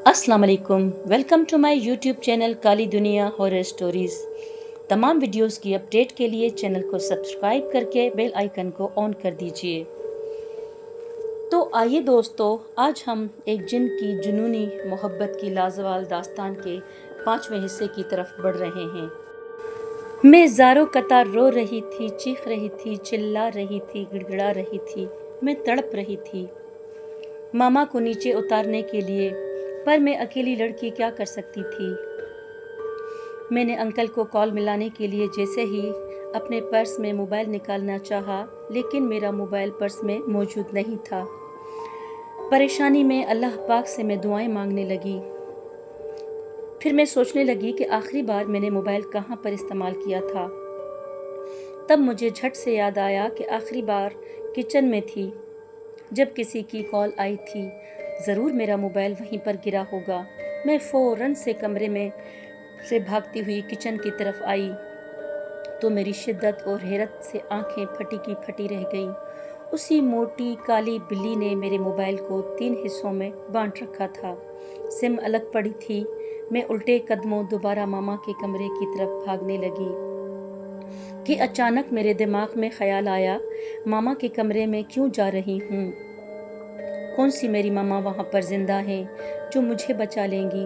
अस्सलाम वालेकुम। Welcome to my YouTube channel Kali Duniya horror stories. तमाम वीडियोस की अपडेट के लिए चैनल को सब्सक्राइब करके बेल आइकन को ऑन कर दीजिए। तो आइए दोस्तों, आज हम एक जिन की जुनूनी मोहब्बत की लाजवाब दास्तान के 5वें हिस्से की तरफ बढ़ रहे हैं। मैं ज़ारों कतार रो रही थी, चीख रही थी, चिल्ला रही थी, गिड़गिड़ा रही थी, मैं तड़प रही थी मामा को नीचे उतारने के लिए, पर मैं अकेली लड़की क्या कर सकती थी। मैंने अंकल को कॉल मिलाने के लिए जैसे ही अपने पर्स में मोबाइल निकालना चाहा, लेकिन मेरा मोबाइल पर्स में मौजूद नहीं था। परेशानी में अल्लाह पाक से मैं दुआएं मांगने लगी। फिर मैं सोचने लगी कि आखिरी बार मैंने मोबाइल कहाँ पर इस्तेमाल किया था। तब मुझे झट से याद आया कि आखिरी बार किचन में थी जब किसी की कॉल आई थी। ज़रूर मेरा मोबाइल वहीं पर गिरा होगा। मैं फ़ौरन से कमरे में से भागती हुई किचन की तरफ आई तो मेरी शिद्दत और हैरत से आंखें फटी की फटी रह गईं। उसी मोटी काली बिल्ली ने मेरे मोबाइल को 3 हिस्सों में बांट रखा था। सिम अलग पड़ी थी। मैं उल्टे कदमों दोबारा मामा के कमरे की तरफ भागने लगी कि अचानक मेरे दिमाग में ख्याल आया, मामा के कमरे में क्यों जा रही हूँ? कौन सी मेरी मामा वहाँ पर जिंदा हैं जो मुझे बचा लेंगी?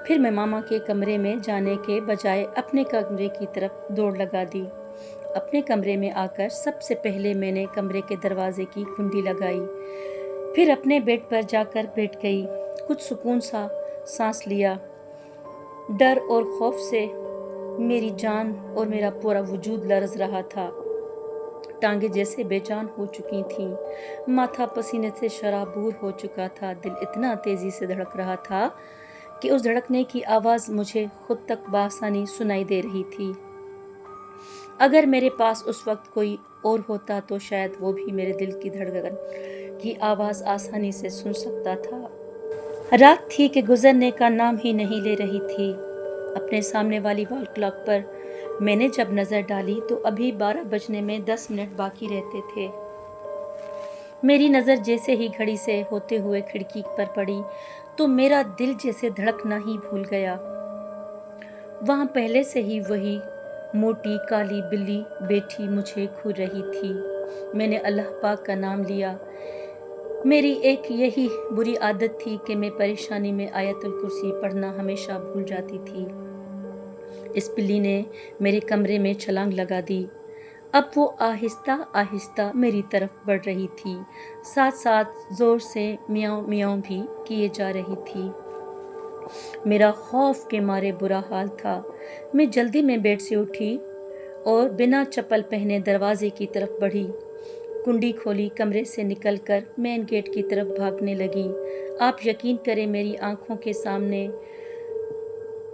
फिर मैं मामा के कमरे में जाने के बजाय अपने कमरे की तरफ दौड़ लगा दी। अपने कमरे में आकर सबसे पहले मैंने कमरे के दरवाजे की कुंडी लगाई, फिर अपने बेड पर जाकर बैठ गई। कुछ सुकून सा सांस लिया। डर और खौफ से मेरी जान और मेरा पूरा वजूद लरज़ रहा था। टांगे जैसे बेजान हो चुकी थीं, माथा पसीने से शराबूर हो चुका था। दिल इतना तेज़ी से धड़क रहा था कि उस धड़कने की आवाज़ मुझे खुद तक बासानी सुनाई दे रही थी। अगर मेरे पास उस वक्त कोई और होता तो शायद वो भी मेरे दिल की धड़कन की आवाज़ आसानी से सुन सकता था। रात थी कि गुजरने का नाम ही नहीं ले रही थी। अपने सामने वाली वॉल क्लॉक पर मैंने जब नज़र डाली तो अभी 12 बजने में 10 मिनट बाकी रहते थे। मेरी नज़र जैसे ही घड़ी से होते हुए खिड़की पर पड़ी तो मेरा दिल जैसे धड़कना ही भूल गया। वहाँ पहले से ही वही मोटी काली बिल्ली बैठी मुझे घूर रही थी। मैंने अल्लाह पाक का नाम लिया। मेरी एक यही बुरी आदत थी कि मैं परेशानी में आयतुल कुर्सी पढ़ना हमेशा भूल जाती थी। इस बिल्ली ने मेरे कमरे में छलांग लगा दी। अब वो आहिस्ता आहिस्ता मेरी तरफ बढ़ रही थी, साथ साथ जोर से मियाऊं मियाऊं भी किए जा रही थी। मेरा खौफ के मारे बुरा हाल था। मैं जल्दी में बेड से उठी और बिना चप्पल पहने दरवाजे की तरफ बढ़ी। कुंडी खोली, कमरे से निकलकर मेन गेट की तरफ भागने लगी। आप यकीन करें, मेरी आंखों के सामने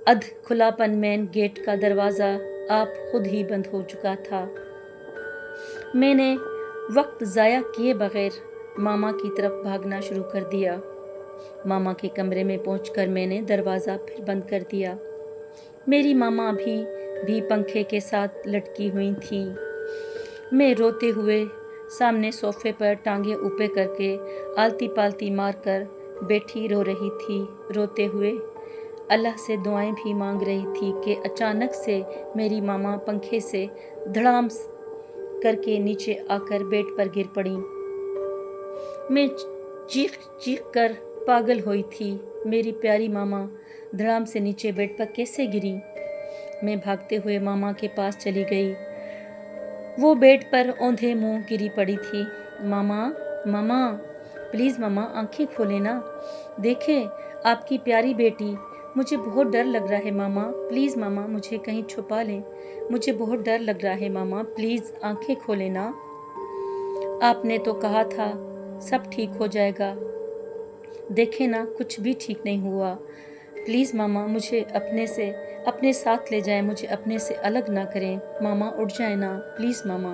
अध खुलापन मेन गेट का दरवाज़ा आप खुद ही बंद हो चुका था। मैंने वक्त ज़ाया किए बगैर मामा की तरफ भागना शुरू कर दिया। मामा के कमरे में पहुंचकर मैंने दरवाज़ा फिर बंद कर दिया। मेरी मामा अभी भी पंखे के साथ लटकी हुई थीं। मैं रोते हुए सामने सोफे पर टांगे ऊपर करके आलती पालती मारकर बैठी रो रही थी। रोते हुए अल्लाह से दुआएं भी मांग रही थी कि अचानक से मेरी मामा पंखे से धड़ाम करके नीचे आकर बेड पर गिर पड़ी। मैं चीख चीख कर पागल हुई थी। मेरी प्यारी मामा धड़ाम से नीचे बेड पर कैसे गिरी? मैं भागते हुए मामा के पास चली गई। वो बेड पर औंधे मुंह गिरी पड़ी थी। मामा, मामा, प्लीज़ मामा, आंखें खोले ना। देखें आपकी प्यारी बेटी। मुझे बहुत डर लग रहा है मामा, प्लीज़ मामा, मुझे कहीं छुपा लें। मुझे बहुत डर लग रहा है मामा, प्लीज़ आंखें खोले ना। आपने तो कहा था सब ठीक हो जाएगा। देखें ना, कुछ भी ठीक नहीं हुआ। प्लीज़ मामा, मुझे अपने साथ ले जाएं, मुझे अपने से अलग ना करें। मामा उठ जाए ना, प्लीज़ मामा,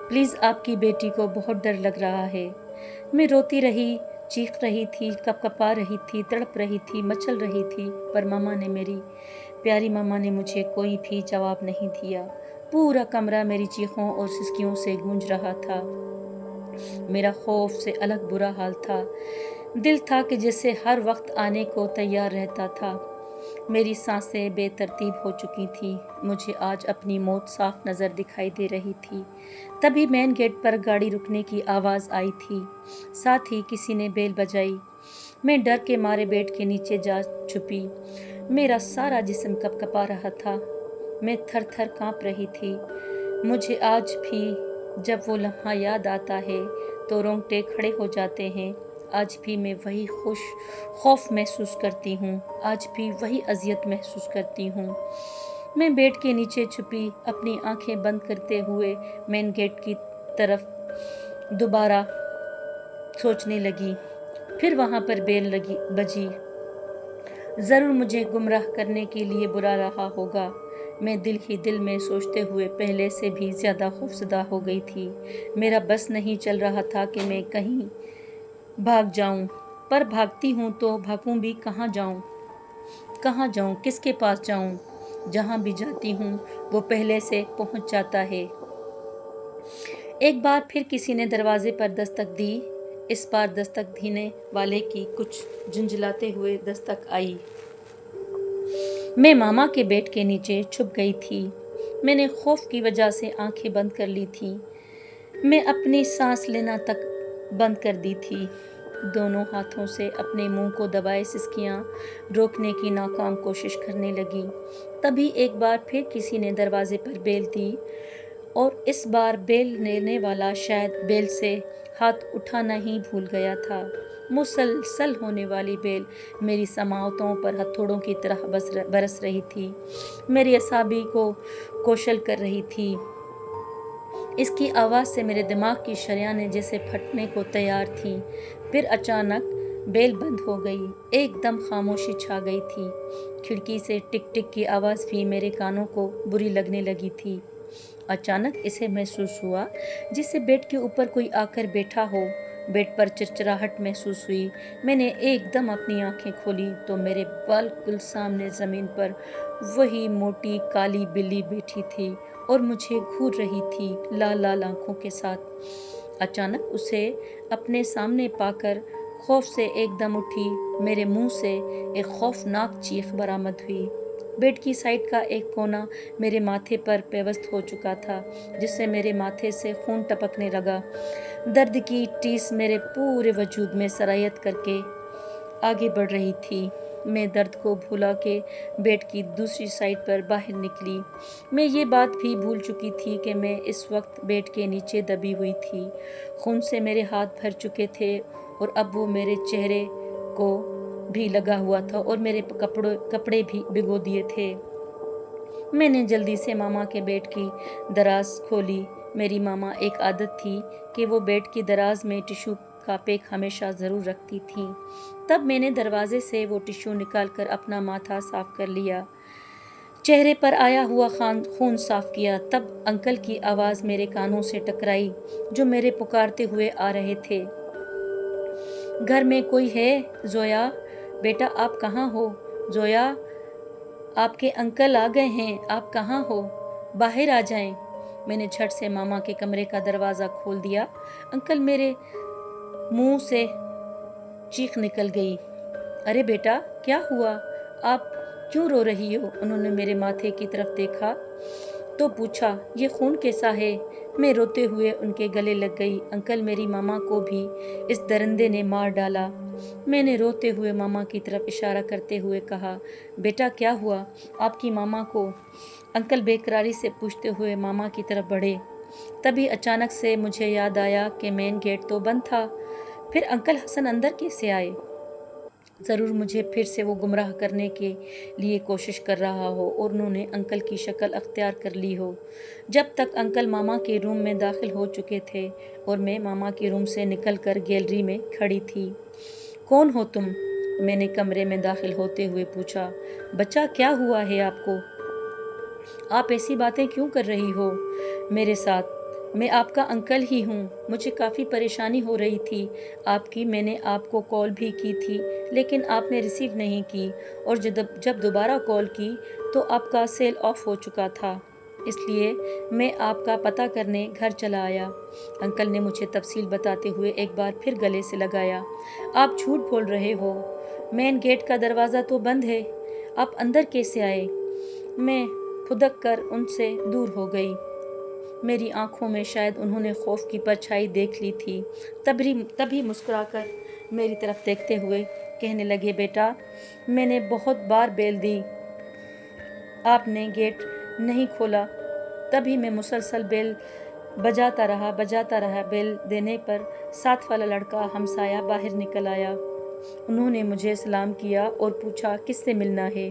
प्लीज़। आपकी बेटी को बहुत डर लग रहा है। मैं रोती रही, चीख रही थी, कपकपा रही थी, तड़प रही थी, मचल रही थी, पर मेरी प्यारी मामा ने मुझे कोई भी जवाब नहीं दिया। पूरा कमरा मेरी चीखों और सिसकियों से गूंज रहा था। मेरा खौफ से अलग बुरा हाल था। دل تھا کہ جسے ہر وقت آنے کو تیار رہتا تھا۔ میری سانسیں بے ترتیب ہو چکی تھیں۔ مجھے آج اپنی موت صاف نظر دکھائی دے رہی تھی۔ تبھی مین گیٹ پر گاڑی رکنے کی آواز آئی تھی، ساتھ ہی کسی نے بیل بجائی۔ میں ڈر کے مارے بیڈ کے نیچے جا چھپی۔ میرا سارا جسم کپ کپا رہا تھا، میں تھر تھر کانپ رہی تھی۔ مجھے آج بھی جب وہ لمحہ یاد آتا ہے تو رونگٹے کھڑے ہو جاتے ہیں۔ آج بھی میں وہی خوف محسوس کرتی ہوں، آج بھی وہی اذیت محسوس کرتی ہوں۔ میں بیڈ کے نیچے چھپی، اپنی آنکھیں بند کرتے ہوئے مین گیٹ کی طرف دوبارہ سوچنے لگی۔ پھر وہاں پر بیل بجی۔ ضرور مجھے گمراہ کرنے کے لیے بلا رہا ہوگا، میں دل ہی دل میں سوچتے ہوئے پہلے سے بھی زیادہ خوفزدہ ہو گئی تھی۔ میرا بس نہیں چل رہا تھا کہ میں کہیں بھاگ جاؤں، پر بھاگتی ہوں تو بھاگوں بھی کہاں جاؤں، کس کے پاس جاؤں؟ جہاں بھی جاتی ہوں وہ پہلے سے پہنچ جاتا ہے۔ ایک بار پھر کسی نے دروازے پر دستک دی۔ اس بار دستک دینے والے کی کچھ جھنجھلاتے ہوئے دستک آئی۔ میں ماما کے بیڈ کے نیچے چھپ گئی تھی۔ میں نے خوف کی وجہ سے آنکھیں بند کر لی تھیں۔ میں اپنی سانس لینا تک بند کر دی تھی۔ دونوں ہاتھوں سے اپنے منہ کو دبائے سسکیاں روکنے کی ناکام کوشش کرنے لگی۔ تبھی ایک بار پھر کسی نے دروازے پر بیل دی، اور اس بار بیل لینے والا شاید بیل سے ہاتھ اٹھانا ہی بھول گیا تھا۔ مسلسل ہونے والی بیل میری سماعتوں پر ہتھوڑوں کی طرح برس رہی تھی، میری اعصابی کو کوشل کر رہی تھی۔ اس کی آواز سے میرے دماغ کی شریانیں جیسے پھٹنے کو تیار تھیں۔ پھر اچانک بیل بند ہو گئی، ایک دم خاموشی چھا گئی تھی۔ کھڑکی سے ٹک ٹک کی آواز بھی میرے کانوں کو بری لگنے لگی تھی۔ اچانک اسے محسوس ہوا جسے بیڈ کے اوپر کوئی آ کر بیٹھا ہو۔ بیڈ پر چرچراہٹ محسوس ہوئی۔ میں نے ایک دم اپنی آنکھیں کھولی تو میرے بالکل سامنے زمین پر وہی موٹی کالی بلی بیٹھی تھی اور مجھے گھور رہی تھی، لال لال آنکھوں کے ساتھ۔ اچانک اسے اپنے سامنے پا کر خوف سے ایک دم اٹھی۔ میرے منہ سے ایک خوفناک چیخ برآمد ہوئی۔ بیڈ کی سائڈ کا ایک کونا میرے ماتھے پر پیوست ہو چکا تھا، جس سے میرے ماتھے سے خون ٹپکنے لگا۔ درد کی ٹیس میرے پورے وجود میں سرایت کر کے آگے بڑھ رہی تھی۔ میں درد کو بھلا کے بیڈ کی دوسری سائڈ پر باہر نکلی۔ میں یہ بات بھی بھول چکی تھی کہ میں اس وقت بیڈ کے نیچے دبی ہوئی تھی۔ خون سے میرے ہاتھ بھر چکے تھے اور اب وہ میرے چہرے کو بھی لگا ہوا تھا اور میرے کپڑے بھی بھگو دیے تھے۔ میں نے جلدی سے ماما کے بیڈ کی دراز کھولی۔ میری ماما ایک عادت تھی کہ وہ بیڈ کی دراز میں ٹشو کا پیک ہمیشہ ضرور رکھتی تھیں۔ تب میں نے دروازے سے وہ ٹشو نکال کر اپنا ماتھا صاف کر لیا، چہرے پر آیا ہوا خون صاف کیا۔ تب انکل کی آواز میرے کانوں سے ٹکرائی، جو میرے پکارتے ہوئے آ رہے تھے۔ گھر میں کوئی ہے؟ زویا بیٹا، آپ کہاں ہو؟ زویا، آپ کے انکل آ گئے ہیں، آپ کہاں ہو؟ باہر آ جائیں۔ میں نے جھٹ سے ماما کے کمرے کا دروازہ کھول دیا۔ انکل میرے منہ سے چیخ نکل گئی۔ ارے بیٹا، کیا ہوا؟ آپ کیوں رو رہی ہو؟ انہوں نے میرے ماتھے کی طرف دیکھا تو پوچھا، یہ خون کیسا ہے؟ میں روتے ہوئے ان کے گلے لگ گئی۔ انکل، میری ماما کو بھی اس درندے نے مار ڈالا۔ میں نے روتے ہوئے ماما کی طرف اشارہ کرتے ہوئے کہا، بیٹا کیا ہوا آپ کی ماما کو؟ انکل بے قراری سے پوچھتے ہوئے ماما کی طرف بڑھے۔ تبھی اچانک سے مجھے یاد آیا کہ مین گیٹ تو بند تھا۔ پھر انکل حسن اندر کیسے آئے؟ ضرور مجھے پھر سے وہ گمراہ کرنے کے لیے کوشش کر رہا ہو اور انہوں نے انکل کی شکل اختیار کر لی ہو۔ جب تک انکل ماما کے روم میں داخل ہو چکے تھے اور میں ماما کے روم سے نکل کر گیلری میں کھڑی تھی۔ کون ہو تم؟ میں نے کمرے میں داخل ہوتے ہوئے پوچھا۔ بچہ، کیا ہوا ہے آپ کو؟ آپ ایسی باتیں کیوں کر رہی ہو میرے ساتھ؟ میں آپ کا انکل ہی ہوں۔ مجھے کافی پریشانی ہو رہی تھی آپ کی۔ میں نے آپ کو کال بھی کی تھی لیکن آپ نے ریسیو نہیں کی، اور جب دوبارہ کال کی تو آپ کا سیل آف ہو چکا تھا۔ اس لیے میں آپ کا پتہ کرنے گھر چلا آیا۔ انکل نے مجھے تفصیل بتاتے ہوئے ایک بار پھر گلے سے لگایا۔ آپ جھوٹ بول رہے ہو، مین گیٹ کا دروازہ تو بند ہے، آپ اندر کیسے آئے؟ میں پھدک کر ان سے دور ہو گئی۔ میری آنکھوں میں شاید انہوں نے خوف کی پرچھائی دیکھ لی تھی، تبھی مسکرا کر میری طرف دیکھتے ہوئے کہنے لگے، بیٹا میں نے بہت بار بیل دی، آپ نے گیٹ نہیں کھولا، تبھی میں مسلسل بیل بجاتا رہا۔ بیل دینے پر ساتھ والا لڑکا ہمسایہ باہر نکل آیا۔ انہوں نے مجھے سلام کیا اور پوچھا کس سے ملنا ہے۔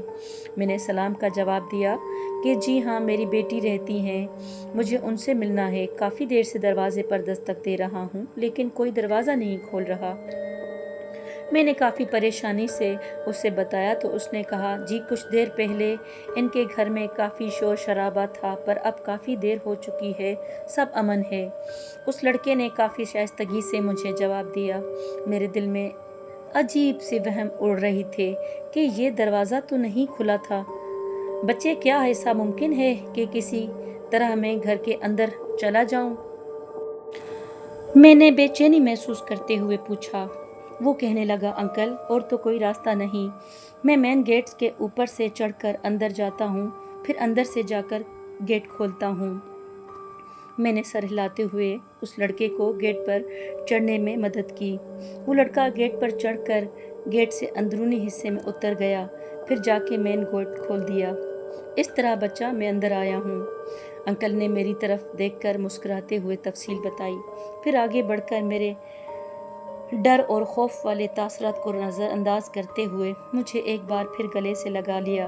میں نے سلام کا جواب دیا کہ جی ہاں میری بیٹی رہتی ہیں، مجھے ان سے ملنا ہے۔ کافی دیر سے دروازے پر دستک دے رہا ہوں لیکن کوئی دروازہ نہیں کھول رہا۔ میں نے کافی پریشانی سے اسے بتایا تو اس نے کہا، جی کچھ دیر پہلے ان کے گھر میں کافی شور شرابہ تھا پر اب کافی دیر ہو چکی ہے، سب امن ہے۔ اس لڑکے نے کافی شائستگی سے مجھے جواب دیا۔ میرے دل میں عجیب سی وہم اڑ رہی تھے کہ یہ دروازہ تو نہیں کھلا تھا۔ بچے کیا ایسا ممکن ہے کہ کسی طرح میں گھر کے اندر چلا جاؤں؟ میں نے بے چینی محسوس کرتے ہوئے پوچھا۔ وہ کہنے لگا، انکل اور تو کوئی راستہ نہیں، میں مین گیٹس کے اوپر سے چڑھ کر اندر جاتا ہوں، پھر اندر سے جا کر گیٹ کھولتا ہوں۔ میں نے سر ہلاتے ہوئے اس لڑکے کو گیٹ پر چڑھنے میں مدد کی۔ وہ لڑکا گیٹ پر چڑھ کر گیٹ سے اندرونی حصے میں اتر گیا، پھر جا کے مین گیٹ کھول دیا۔ اس طرح بچہ میں اندر آیا ہوں۔ انکل نے میری طرف دیکھ کر مسکراتے ہوئے تفصیل بتائی، پھر آگے بڑھ کر میرے ڈر اور خوف والے تاثرات کو نظر انداز کرتے ہوئے مجھے ایک بار پھر گلے سے لگا لیا۔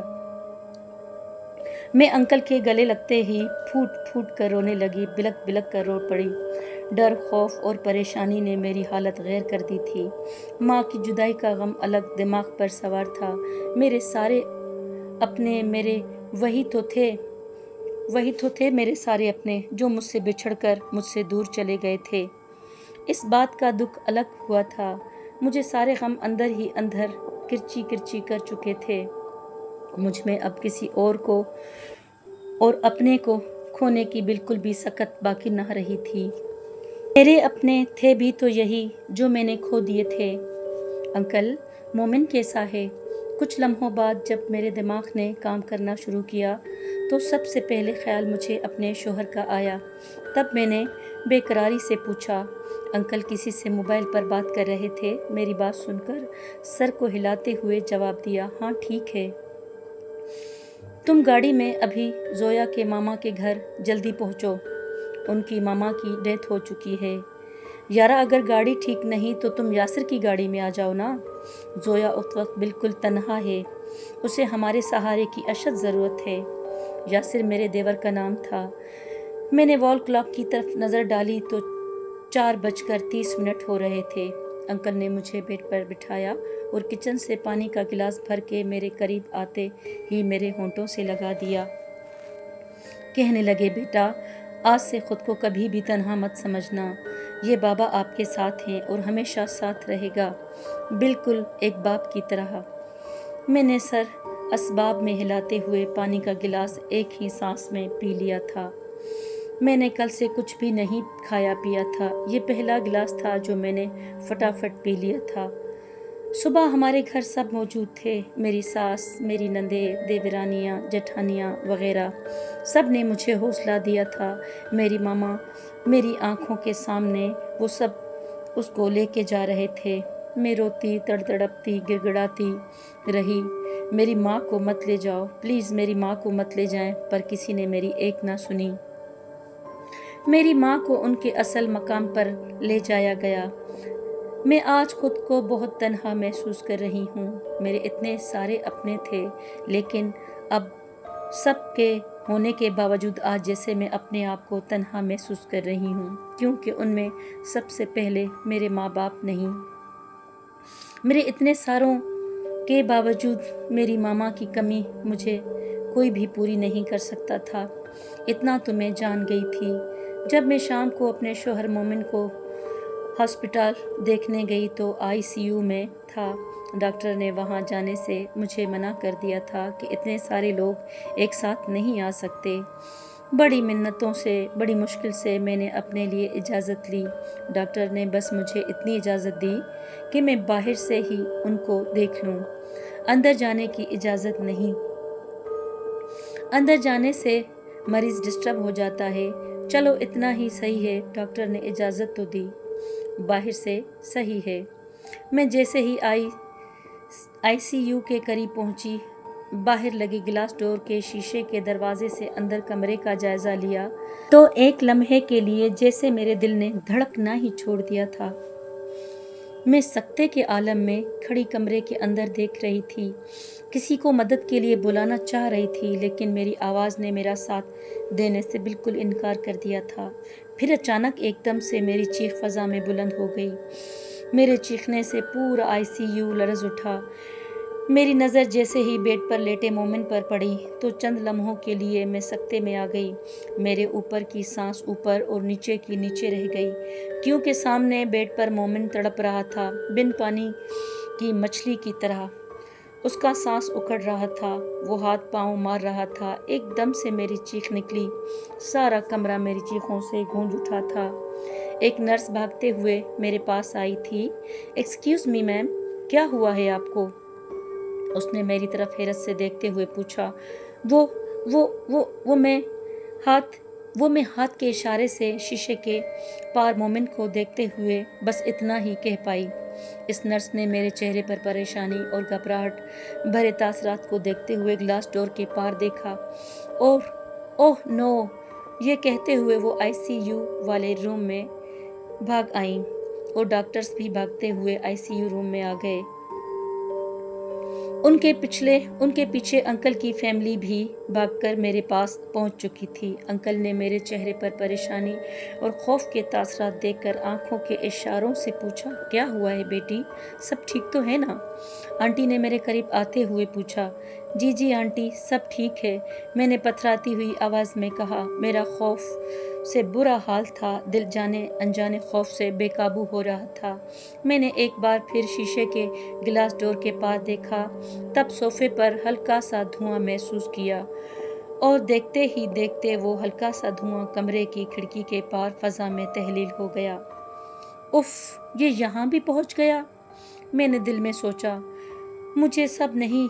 میں انکل کے گلے لگتے ہی پھوٹ پھوٹ کر رونے لگی، بلک بلک کر رو پڑی۔ ڈر، خوف اور پریشانی نے میری حالت غیر کر دی تھی۔ ماں کی جدائی کا غم الگ دماغ پر سوار تھا۔ میرے سارے اپنے میرے وہی تو تھے میرے سارے اپنے جو مجھ سے بچھڑ کر مجھ سے دور چلے گئے تھے۔ اس بات کا دکھ الگ ہوا تھا، مجھے سارے غم اندر ہی اندر کرچی کرچی کر چکے تھے۔ مجھ میں اب کسی اور کو اور اپنے کو کھونے کی بالکل بھی سکت باقی نہ رہی تھی۔ میرے اپنے تھے بھی تو یہی جو میں نے کھو دیے تھے۔ انکل، مومن کیسا ہے؟ کچھ لمحوں بعد جب میرے دماغ نے کام کرنا شروع کیا تو سب سے پہلے خیال مجھے اپنے شوہر کا آیا۔ تب میں نے بے قراری سے پوچھا۔ انکل کسی سے موبائل پر بات کر رہے تھے۔ میری بات سن کر سر کو ہلاتے ہوئے جواب دیا، ہاں ٹھیک ہے۔ تم گاڑی میں ابھی زویا کے ماما کے گھر جلدی پہنچو، ان کی ماما کی ڈیتھ ہو چکی ہے۔ یارا اگر گاڑی ٹھیک نہیں تو تم یاسر کی گاڑی میں آ جاؤ نا، زویا اس وقت بالکل تنہا ہے، اسے ہمارے سہارے کی اشد ضرورت ہے۔ یاسر میرے دیور کا نام تھا۔ میں نے وال کلاک کی طرف نظر ڈالی تو 4:30 ہو رہے تھے۔ انکل نے مجھے بیڈ پر بٹھایا اور کچن سے پانی کا گلاس بھر کے میرے قریب آتے ہی میرے ہونٹوں سے لگا دیا۔ کہنے لگے، بیٹا آج سے خود کو کبھی بھی تنہا مت سمجھنا، یہ بابا آپ کے ساتھ ہیں اور ہمیشہ ساتھ رہے گا، بالکل ایک باپ کی طرح۔ میں نے سر اسباب میں ہلاتے ہوئے پانی کا گلاس ایک ہی سانس میں پی لیا تھا۔ میں نے کل سے کچھ بھی نہیں کھایا پیا تھا، یہ پہلا گلاس تھا جو میں نے فٹافٹ پی لیا تھا۔ صبح ہمارے گھر سب موجود تھے، میری ساس، میری نندیں، دیورانیاں، جٹھانیاں وغیرہ، سب نے مجھے حوصلہ دیا تھا۔ میری ماما میری آنکھوں کے سامنے وہ سب اس کو لے کے جا رہے تھے۔ میں روتی تڑپتی گڑگڑاتی رہی، میری ماں کو مت لے جاؤ، پلیز میری ماں کو مت لے جائیں، پر کسی نے میری ایک نہ سنی۔ میری ماں کو ان کے اصل مقام پر لے جایا گیا۔ میں آج خود کو بہت تنہا محسوس کر رہی ہوں۔ میرے اتنے سارے اپنے تھے لیکن اب سب کے ہونے کے باوجود آج جیسے میں اپنے آپ کو تنہا محسوس کر رہی ہوں، کیونکہ ان میں سب سے پہلے میرے ماں باپ نہیں۔ میرے اتنے ساروں کے باوجود میری ماما کی کمی مجھے کوئی بھی پوری نہیں کر سکتا تھا، اتنا تو میں جان گئی تھی۔ جب میں شام کو اپنے شوہر مومن کو ہسپتال دیکھنے گئی تو ICU میں تھا۔ ڈاکٹر نے وہاں جانے سے مجھے منع کر دیا تھا کہ اتنے سارے لوگ ایک ساتھ نہیں آ سکتے۔ बड़ी मिन्नतों से, बड़ी मुश्किल से मैंने अपने लिए इजाज़त ली। डॉक्टर ने बस मुझे इतनी इजाज़त दी कि मैं बाहर से ही उनको देख लूँ, अंदर जाने की इजाज़त नहीं। अंदर जाने से मरीज़ डिस्टर्ब हो जाता है। चलो इतना ही सही है, डॉक्टर ने इजाज़त तो दी, बाहर से सही है। मैं जैसे ही आईसीयू के करीब पहुंची, बाहर लगे ग्लास डोर के शीशे के दरवाजे से अंदर कमरे का जायज़ा लिया तो एक लम्हे के लिए जैसे मेरे दिल ने धड़कना ही छोड़ दिया था। मैं सकते के आलम में खड़ी कमरे के अंदर देख रही थी, किसी को मदद के लिए बुलाना चाह रही थी, लेकिन मेरी आवाज़ ने मेरा साथ देने से बिल्कुल इनकार कर दिया था। फिर अचानक एकदम से मेरी चीख फ़ज़ा में बुलंद हो गई। मेरे चीखने से पूरा आईसीयू लरज़ उठा। मेरी नज़र जैसे ही बेड पर लेटे मोमिन पर पड़ी तो चंद लम्हों के लिए मैं सकते में आ गई। मेरे ऊपर की सांस ऊपर और नीचे की नीचे रह गई, क्योंकि सामने बेड पर मोमिन तड़प रहा था, बिन पानी की मछली की तरह। उसका सांस उखड़ रहा था, वो हाथ पांव मार रहा था। एकदम से मेरी चीख निकली, सारा कमरा मेरी चीखों से गूंज उठा था। एक नर्स भागते हुए मेरे पास आई थी। एक्सक्यूज़ मी मैम, क्या हुआ है आपको? उसने मेरी तरफ हैरत से देखते हुए पूछा। वो मैं हाथ के इशारे से शीशे के पार मोमिन को देखते हुए बस इतना ही कह पाई। इस नर्स ने मेरे चेहरे पर परेशानी और घबराहट भरे तासरात को देखते हुए ग्लास डोर के पार देखा। ओह नो, ये कहते हुए वो आईसीयू वाले रूम में भाग आईं और डॉक्टर्स भी भागते हुए आईसीयू रूम में आ गए। उनके पीछे अंकल की फैमिली भी भागकर मेरे पास पहुंच चुकी थी। अंकल ने मेरे चेहरे पर परेशानी और खौफ के तासरात देखकर आंखों के इशारों से पूछा, क्या हुआ है बेटी, सब ठीक तो है ना? आंटी ने मेरे करीब आते हुए पूछा। जी आंटी, सब ठीक है, मैंने पथराती हुई आवाज़ में कहा। मेरा खौफ से बुरा हाल था, दिल जाने अनजाने खौफ से बेकाबू हो रहा था। मैंने एक बार फिर शीशे के गिलास डोर के पार देखा, तब सोफे पर हल्का सा धुआं महसूस किया और देखते ही देखते वो हल्का सा धुआं कमरे की खिड़की के पार फ़ज़ा में तहलील हो गया। उफ़, ये यहाँ भी पहुँच गया, मैंने दिल में सोचा। मुझे सब नहीं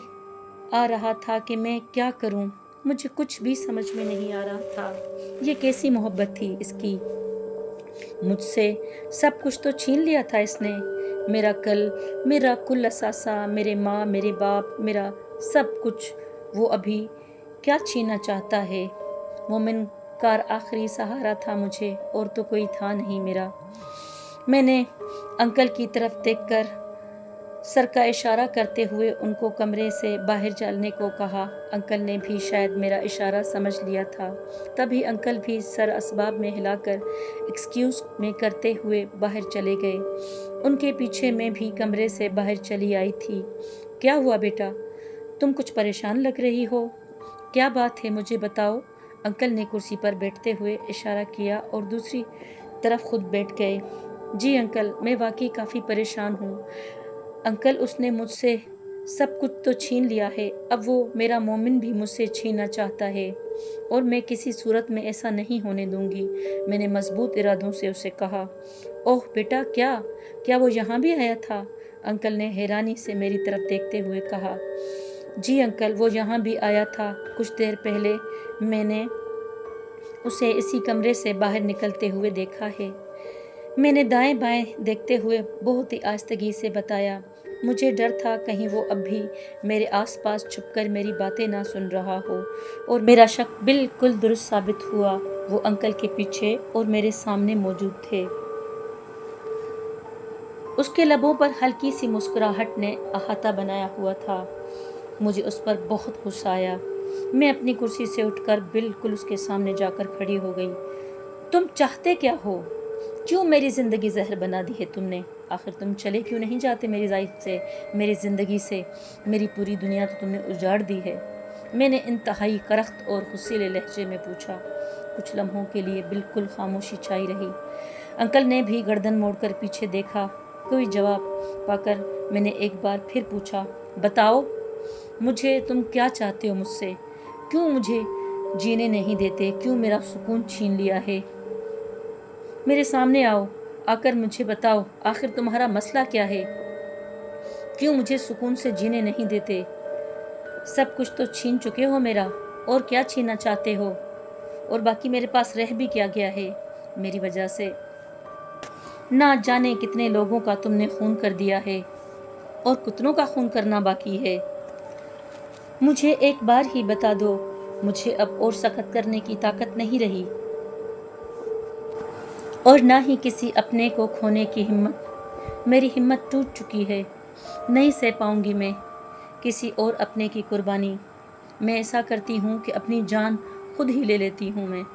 आ रहा था कि मैं क्या करूं, मुझे कुछ भी समझ में नहीं आ रहा था। ये कैसी मोहब्बत थी इसकी, मुझसे सब कुछ तो छीन लिया था इसने। मेरा कुल असासा, मेरे माँ, मेरे बाप, मेरा सब कुछ वो अभी क्या छीनना चाहता है। मोमिन का आखिरी सहारा था मुझे, और तो कोई था नहीं मेरा। मैंने अंकल की तरफ देखकर सर का इशारा करते हुए उनको कमरे से बाहर चलने को कहा। अंकल ने भी शायद मेरा इशारा समझ लिया था, तभी अंकल भी सर असबाब में हिलाकर एक्सक्यूज़ में करते हुए बाहर चले गए। उनके पीछे मैं भी कमरे से बाहर चली आई थी। क्या हुआ बेटा, तुम कुछ परेशान लग रही हो, क्या बात है, मुझे बताओ। अंकल ने कुर्सी पर बैठते हुए इशारा किया और दूसरी तरफ खुद बैठ गए। जी अंकल, मैं वाकई काफ़ी परेशान हूँ अंकल, उसने मुझसे सब कुछ तो छीन लिया है, अब वो मेरा मोमिन भी मुझसे छीनना चाहता है, और मैं किसी सूरत में ऐसा नहीं होने दूंगी, मैंने मजबूत इरादों से उसे कहा। ओह बेटा, क्या वो यहाँ भी आया था? अंकल ने हैरानी से मेरी तरफ देखते हुए कहा। जी अंकल, वो यहाँ भी आया था, कुछ देर पहले मैंने उसे इसी कमरे से बाहर निकलते हुए देखा है। मैंने दाएं बाएं देखते हुए बहुत ही आस्तगी से बताया। मुझे डर था कहीं वो अब भी मेरे आसपास छुपकर मेरी बातें ना सुन रहा हो, और मेरा शक बिल्कुल दुरुस्त साबित हुआ। वो अंकल के पीछे और मेरे सामने मौजूद थे। उसके लबों पर हल्की सी मुस्कुराहट ने अहाता बनाया हुआ था। मुझे उस पर बहुत गुस्सा आया। मैं अपनी कुर्सी से उठकर बिल्कुल उसके सामने जाकर खड़ी हो गई। तुम चाहते क्या हो? क्यों मेरी ज़िंदगी जहर बना दी है तुमने? आखिर तुम चले क्यों नहीं जाते मेरी लाइफ से, मेरी ज़िंदगी से? मेरी पूरी दुनिया तो तुमने उजाड़ दी है, मैंने इंतहाई करख्त और गुस्सीले लहजे में पूछा। कुछ लम्हों के लिए बिल्कुल खामोशी छाई रही। अंकल ने भी गर्दन मोड़कर पीछे देखा। कोई जवाब पाकर मैंने एक बार फिर पूछा, बताओ मुझे, तुम क्या चाहते हो मुझसे? क्यों मुझे जीने नहीं देते, क्यों मेरा सुकून छीन लिया है। मेरे सामने आओ, आकर मुझे बताओ आखिर तुम्हारा मसला क्या है, क्यों मुझे सुकून से जीने नहीं देते। सब कुछ तो छीन चुके हो मेरा, और क्या छीनना चाहते हो, और बाकी मेरे पास रह भी क्या गया है मेरी वजह से। ना जाने कितने लोगों का तुमने खून कर दिया है, और कितनों का खून करना बाकी है। मुझे एक बार ही बता दो, मुझे अब और सख्त करने की ताकत नहीं रही, और ना ही किसी अपने को खोने की हिम्मत। मेरी हिम्मत टूट चुकी है, नहीं सह पाऊंगी मैं किसी और अपने की कुर्बानी। मैं ऐसा करती हूँ कि अपनी जान खुद ही ले लेती हूँ मैं।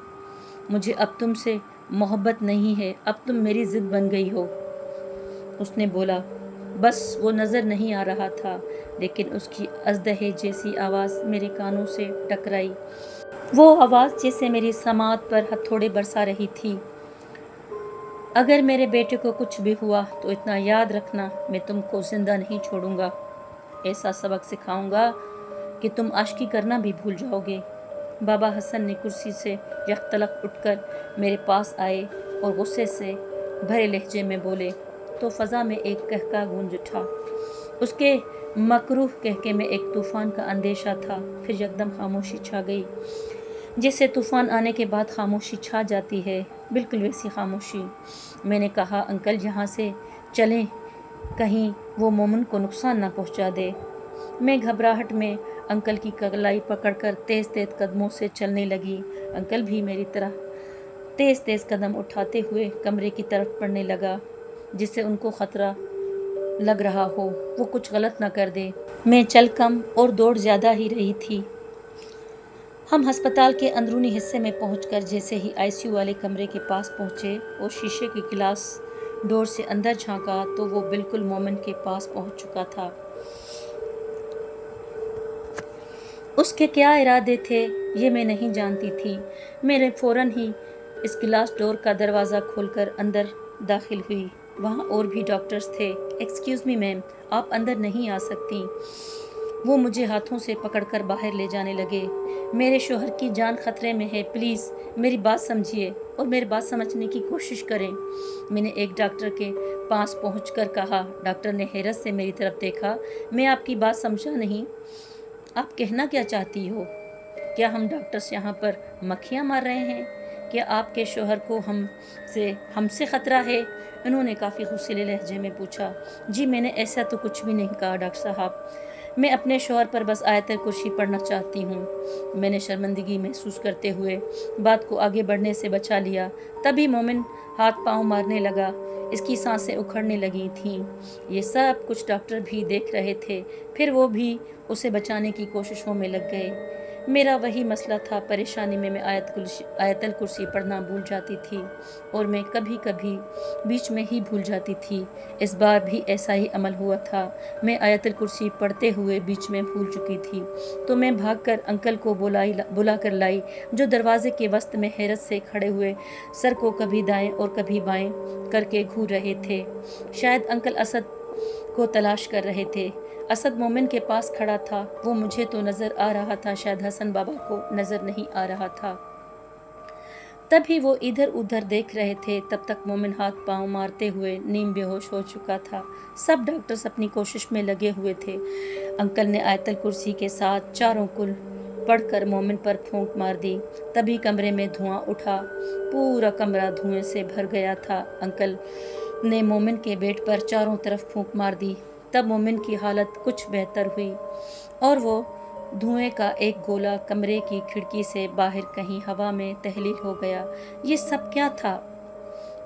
मुझे अब तुमसे मोहब्बत नहीं है, अब तुम मेरी ज़िद बन गई हो। उसने बोला। बस वो नज़र नहीं आ रहा था, लेकिन उसकी अजदहे जैसी आवाज़ मेरे कानों से टकराई। वो आवाज़ जैसे मेरी समात पर हथौड़े बरसा रही थी। अगर मेरे बेटे को कुछ भी हुआ तो इतना याद रखना, मैं तुमको जिंदा नहीं छोड़ूंगा। ऐसा सबक सिखाऊंगा कि तुम आशिकी करना भी भूल जाओगे। बाबा हसन ने कुर्सी से यकतलक उठकर मेरे पास आए और गुस्से से भरे लहजे में बोले तो फ़ज़ा में एक कहका गूंज उठा। उसके मकरूह कहके में एक तूफ़ान का अंदेशा था। फिर यकदम खामोशी छा गई, जैसे तूफ़ान आने के बाद खामोशी छा जाती है, बिल्कुल वैसी खामोशी। मैंने कहा, अंकल यहाँ से चलें, कहीं वो मोमिन को नुकसान ना पहुँचा दे। मैं घबराहट में अंकल की कलाई पकड़कर तेज़ तेज़ कदमों से चलने लगी। अंकल भी मेरी तरह तेज़ तेज़ कदम उठाते हुए कमरे की तरफ बढ़ने लगा, जिससे उनको ख़तरा लग रहा हो वो कुछ गलत ना कर दे। मैं चल कम और दौड़ ज़्यादा ही रही थी। हम अस्पताल के अंदरूनी हिस्से में पहुंचकर जैसे ही आईसीयू वाले कमरे के पास पहुंचे और शीशे की गिलास डोर से अंदर झांका तो वो बिल्कुल मोमिन के पास पहुंच चुका था। उसके क्या इरादे थे ये मैं नहीं जानती थी। मैंने फ़ौरन ही इस गिलास डोर का दरवाज़ा खोलकर अंदर दाखिल हुई। वहाँ और भी डॉक्टर्स थे। एक्सक्यूज़ मी मैम, आप अंदर नहीं आ सकती। वो मुझे हाथों से पकड़कर बाहर ले जाने लगे। मेरे शोहर की जान खतरे में है, प्लीज़ मेरी बात समझिए और मेरी बात समझने की कोशिश करें। मैंने एक डॉक्टर के पास पहुंचकर कहा। डॉक्टर ने हैरत से मेरी तरफ देखा। मैं आपकी बात समझा नहीं, आप कहना क्या चाहती हो? क्या हम डॉक्टर्स यहाँ पर मक्खियाँ मार रहे हैं? क्या आपके शोहर को हमसे ख़तरा है? उन्होंने काफ़ी गुस्सैले लहजे में पूछा। जी मैंने ऐसा तो कुछ भी नहीं कहा डॉक्टर साहब, मैं अपने शोहर पर बस आयतल कुर्सी पढ़ना चाहती हूँ। मैंने शर्मिंदगी महसूस करते हुए बात को आगे बढ़ने से बचा लिया। तभी मोमिन हाथ पांव मारने लगा, इसकी सांसें उखड़ने लगी थीं। ये सब कुछ डॉक्टर भी देख रहे थे। फिर वो भी उसे बचाने की कोशिशों में लग गए। मेरा वही मसला था, परेशानी में मैं आयतल कुर्सी पढ़ना भूल जाती थी और मैं कभी कभी बीच में ही भूल जाती थी। इस बार भी ऐसा ही अमल हुआ था। मैं आयतल कुर्सी पढ़ते हुए बीच में भूल चुकी थी तो मैं भागकर अंकल को बुला कर लाई, जो दरवाजे के वस्त में हैरत से खड़े हुए सर को कभी दाएं और कभी बाएं करके घूर रहे थे। शायद अंकल असद को तलाश कर रहे थे। असद मोमिन के पास खड़ा था। वो मुझे तो नज़र आ रहा था, शायद हसन बाबा को नज़र नहीं आ रहा था। तभी वो इधर उधर देख रहे थे। तब तक मोमिन हाथ पांव मारते हुए नीम बेहोश हो चुका था। सब डॉक्टर्स अपनी कोशिश में लगे हुए थे। अंकल ने आयतल कुर्सी के साथ चारों कुल पढ़कर मोमिन पर फूंक मार दी। तभी कमरे में धुआं उठा, पूरा कमरा धुएं से भर गया था। अंकल ने मोमिन के बेड पर चारों तरफ फूंक मार दी। तब मोमिन की हालत कुछ बेहतर हुई और वो धुएं का एक गोला कमरे की खिड़की से बाहर कहीं हवा में तहलील हो गया। ये सब क्या था?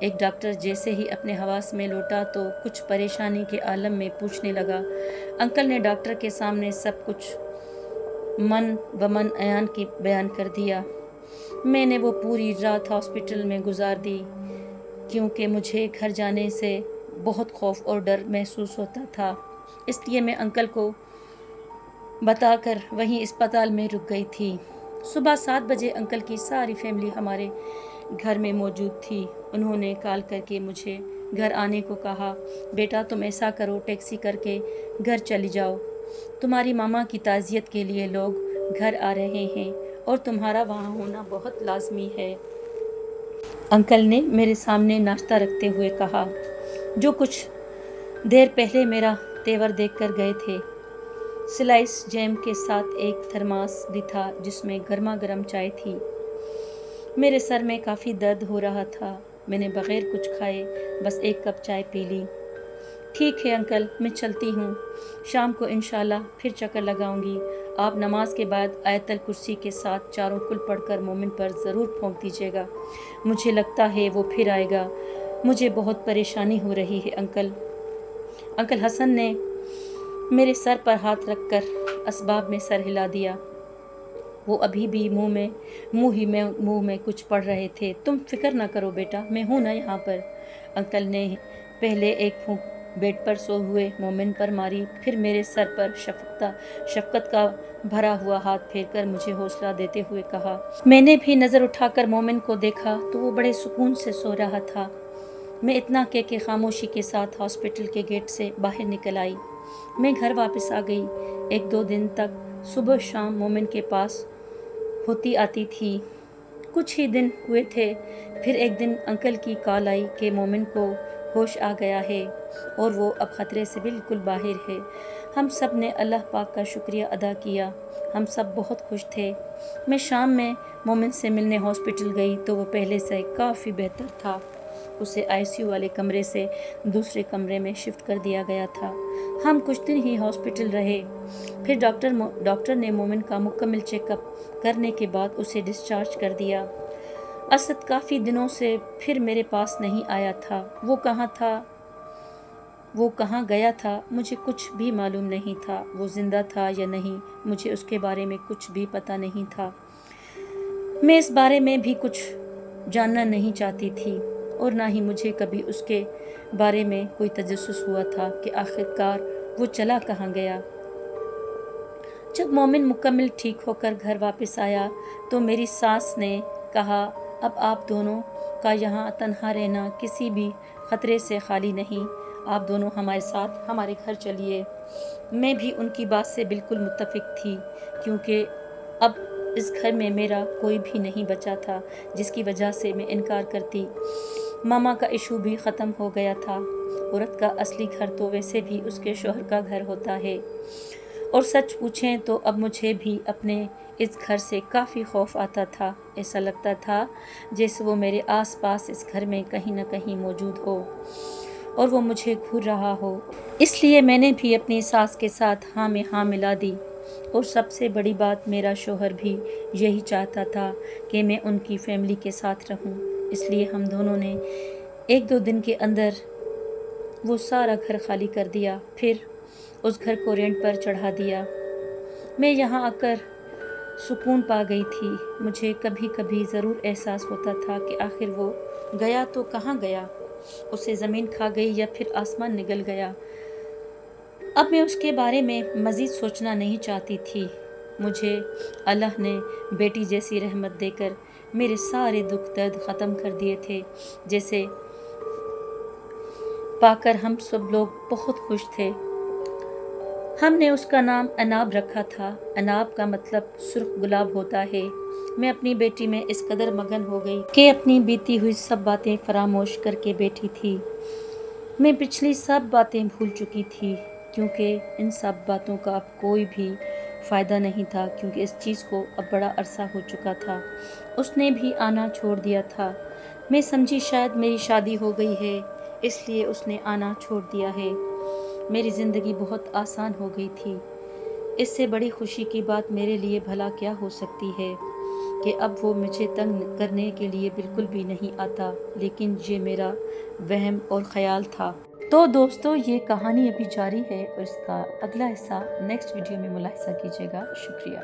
एक डॉक्टर जैसे ही अपने हवास में लौटा तो कुछ परेशानी के आलम में पूछने लगा। अंकल ने डॉक्टर के सामने सब कुछ मन व मन अयान की बयान कर दिया। मैंने वो पूरी रात हॉस्पिटल में गुजार दी, क्योंकि मुझे घर जाने से बहुत खौफ और डर महसूस होता था। इसलिए मैं अंकल को बताकर वहीं अस्पताल में रुक गई थी। सुबह 7 बजे अंकल की सारी फैमिली हमारे घर में मौजूद थी। उन्होंने कॉल करके मुझे घर आने को कहा। बेटा तुम ऐसा करो, टैक्सी करके घर चली जाओ, तुम्हारी मामा की ताज़ियत के लिए लोग घर आ रहे हैं और तुम्हारा वहाँ होना बहुत लाजमी है। अंकल ने मेरे सामने नाश्ता रखते हुए कहा, जो कुछ देर पहले मेरा तेवर देखकर गए थे। स्लाइस जैम के साथ एक थर्मास भी था जिसमें गर्मा गर्म चाय थी। मेरे सर में काफ़ी दर्द हो रहा था। मैंने बग़ैर कुछ खाए बस एक कप चाय पी ली। ठीक है अंकल, मैं चलती हूँ। शाम को इंशाल्लाह फिर चक्कर लगाऊंगी। आप नमाज के बाद आयतल कुर्सी के साथ चारों कुल पढ़कर मोमिन पर ज़रूर फूंक दीजिएगा। मुझे लगता है वो फिर आएगा। मुझे बहुत परेशानी हो रही है अंकल। अंकल हसन ने मेरे सर पर हाथ रखकर असबाब में सर हिला दिया। वो अभी भी मुंह में कुछ पढ़ रहे थे। तुम फिक्र ना करो बेटा, मैं हूँ ना यहाँ पर। अंकल ने पहले एक फूंक बेड पर सो हुए मोमिन पर मारी, फिर मेरे सर पर शफकत का भरा हुआ हाथ फेरकर मुझे हौसला देते हुए कहा। मैंने भी नज़र उठाकर मोमिन को देखा तो वो बड़े सुकून से सो रहा था। मैं इतना कह के खामोशी के साथ हॉस्पिटल के गेट से बाहर निकल आई। मैं घर वापस आ गई। 1-2 दिन तक सुबह शाम मोमिन के पास होती आती थी। कुछ ही दिन हुए थे, फिर एक दिन अंकल की कॉल आई कि मोमिन को होश आ गया है और वो अब ख़तरे से बिल्कुल बाहर है। हम सब ने अल्लाह पाक का शुक्रिया अदा किया। हम सब बहुत खुश थे। मैं शाम में मोमिन से मिलने हॉस्पिटल गई तो वो पहले से काफ़ी बेहतर था। उसे आईसीयू वाले कमरे से दूसरे कमरे में शिफ्ट कर दिया गया था। हम कुछ दिन ही हॉस्पिटल रहे। फिर डॉक्टर ने मोमिन का मुकम्मल चेकअप करने के बाद उसे डिस्चार्ज कर दिया। असद काफ़ी दिनों से फिर मेरे पास नहीं आया था। वो कहाँ गया था मुझे कुछ भी मालूम नहीं था। वो ज़िंदा था या नहीं मुझे उसके बारे में कुछ भी पता नहीं था। मैं इस बारे में भी कुछ जानना नहीं चाहती थी और ना ही मुझे कभी उसके बारे में कोई तजस्सुस हुआ था कि आखिरकार वो चला कहाँ गया। जब मोमिन मुकम्मल ठीक होकर घर वापस आया तो मेरी सास ने कहा, अब आप दोनों का यहाँ तन्हा रहना किसी भी ख़तरे से खाली नहीं। आप दोनों हमारे साथ हमारे घर चलिए। मैं भी उनकी बात से बिल्कुल मुत्तफ़िक थी, क्योंकि अब इस घर में मेरा कोई भी नहीं बचा था जिसकी वजह से मैं इनकार करती। मामा का इशू भी ख़त्म हो गया था। औरत का असली घर तो वैसे भी उसके शौहर का घर होता है। और सच पूछें तो अब मुझे भी अपने इस घर से काफ़ी खौफ आता था। ऐसा लगता था जैसे वो मेरे आसपास इस घर में कहीं ना कहीं मौजूद हो और वो मुझे घूर रहा हो। इसलिए मैंने भी अपनी सास के साथ हाँ में हाँ मिला दी। और सबसे बड़ी बात, मेरा शौहर भी यही चाहता था कि मैं उनकी फैमिली के साथ रहूं। इसलिए हम दोनों ने 1-2 दिन के अंदर वो सारा घर खाली कर दिया, फिर उस घर को रेंट पर चढ़ा दिया। मैं यहाँ आकर सुकून पा गई थी। मुझे कभी कभी ज़रूर एहसास होता था कि आखिर वो गया तो कहाँ गया, उसे ज़मीन खा गई या फिर आसमान निगल गया। अब मैं उसके बारे में मज़ीद सोचना नहीं चाहती थी। मुझे अल्लाह ने बेटी जैसी रहमत देकर मेरे सारे दुख दर्द ख़त्म कर दिए थे, जैसे पाकर हम सब लोग बहुत खुश थे। हमने उसका नाम अनाब रखा था। अनाब का मतलब सुर्ख गुलाब होता है। मैं अपनी बेटी में इस कदर मगन हो गई कि अपनी बीती हुई सब बातें फरामोश करके बैठी थी। मैं पिछली सब बातें भूल चुकी थी, क्योंकि इन सब बातों का अब कोई भी फ़ायदा नहीं था, क्योंकि इस चीज़ को अब बड़ा अरसा हो चुका था। उसने भी आना छोड़ दिया था। मैं समझी शायद मेरी शादी हो गई है, इसलिए उसने आना छोड़ दिया है। मेरी ज़िंदगी बहुत आसान हो गई थी। इससे बड़ी खुशी की बात मेरे लिए भला क्या हो सकती है कि अब वो मुझे तंग करने के लिए बिल्कुल भी नहीं आता। लेकिन ये मेरा वहम और ख़याल था। तो दोस्तों, ये कहानी अभी जारी है और इसका अगला हिस्सा नेक्स्ट वीडियो में मुलाहिज़ा कीजिएगा। शुक्रिया।